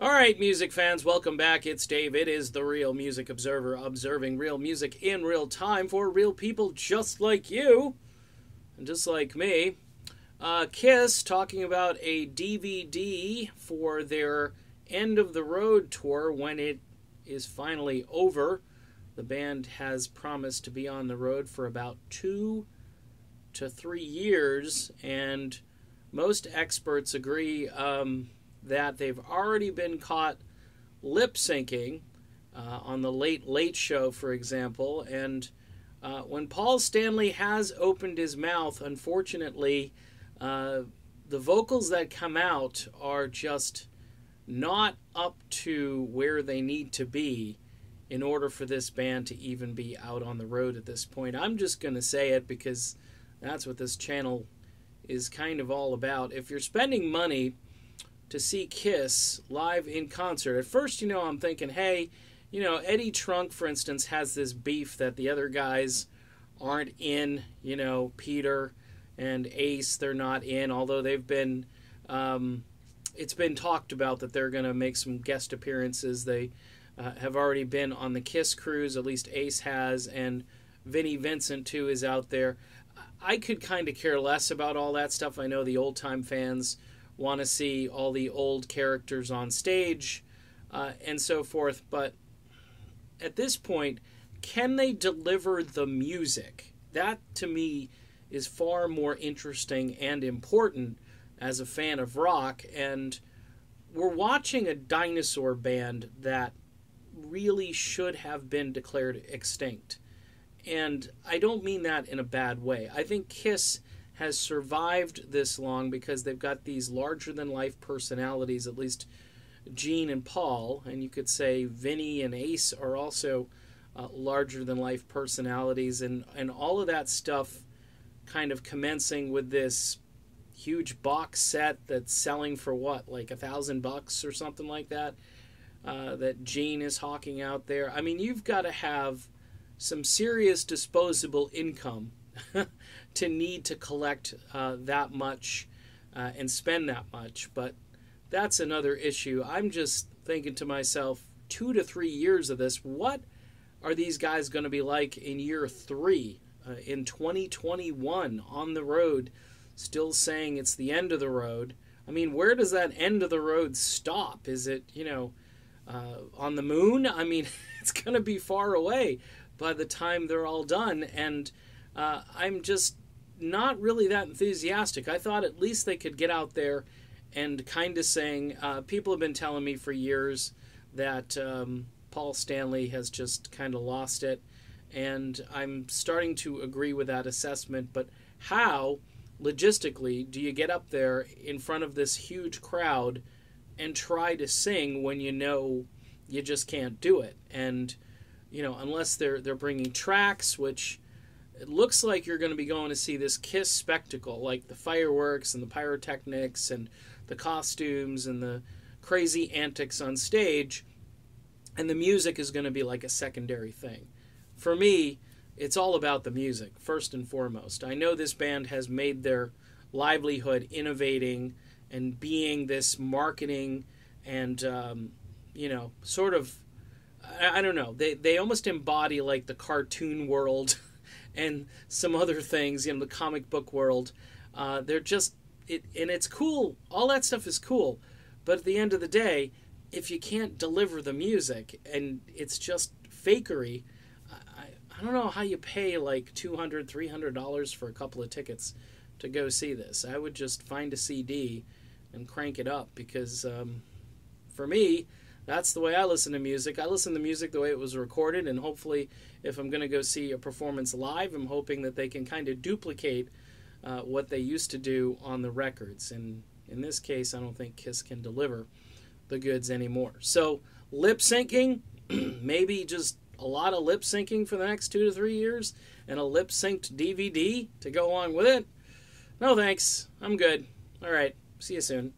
All right, music fans, welcome back. It's Dave. It is the Real Music Observer, observing real music in real time for real people just like you and just like me. Kiss talking about a DVD for their End of the Road tour when it is finally over. The band has promised to be on the road for about 2 to 3 years, and most experts agree that they've already been caught lip syncing on the Late Late Show, for example. And when Paul Stanley has opened his mouth, unfortunately, the vocals that come out are just not up to where they need to be in order for this band to even be out on the road at this point. I'm just going to say it because that's what this channel is kind of all about. If you're spending money to see Kiss live in concert, at first, I'm thinking, hey, Eddie Trunk, for instance, has this beef that the other guys aren't in. Peter and Ace, they're not in, although they've been, it's been talked about that they're going to make some guest appearances. They have already been on the Kiss cruise, at least Ace has, and Vinnie Vincent, too, is out there. I could kind of care less about all that stuff. I know the old-time fans want to see all the old characters on stage and so forth, but at this point, can they deliver the music? That, to me, is far more interesting and important as a fan of rock, and we're watching a dinosaur band that really should have been declared extinct. And I don't mean that in a bad way. I think Kiss has survived this long because they've got these larger-than-life personalities, at least Gene and Paul, and you could say Vinny and Ace are also larger-than-life personalities, and all of that stuff kind of commencing with this huge box set that's selling for what, like $1,000 or something like that, that Gene is hawking out there. I mean, you've got to have some serious disposable income to need to collect that much and spend that much. But that's another issue. I'm just thinking to myself, 2 to 3 years of this, what are these guys going to be like in year 3, in 2021, on the road, still saying it's the end of the road? I mean, where does that end of the road stop? Is it, on the moon? I mean, it's going to be far away by the time they're all done, and I'm just not really that enthusiastic. I thought at least they could get out there and kind of sing. People have been telling me for years that Paul Stanley has just kind of lost it, and I'm starting to agree with that assessment. But how, logistically, do you get up there in front of this huge crowd and try to sing when you just can't do it? And unless they're bringing tracks, which it looks like you're going to be going to see this Kiss spectacle, like the fireworks and the pyrotechnics and the costumes and the crazy antics on stage, and the music is going to be like a secondary thing. For me, it's all about the music, first and foremost. I know this band has made their livelihood innovating and being this marketing and, sort of, I don't know, they almost embody like the cartoon world and some other things, the comic book world. They're just, and it's cool. All that stuff is cool. But at the end of the day, if you can't deliver the music and it's just fakery, I don't know how you pay like $200, $300 for a couple of tickets to go see this. I would just find a CD and crank it up because for me, that's the way I listen to music. I listen to music the way it was recorded, and hopefully if I'm going to go see a performance live, I'm hoping that they can kind of duplicate what they used to do on the records. And in this case, I don't think Kiss can deliver the goods anymore. So lip syncing, maybe just a lot of lip syncing for the next 2 to 3 years, and a lip synced DVD to go along with it. No thanks. I'm good. All right. See you soon.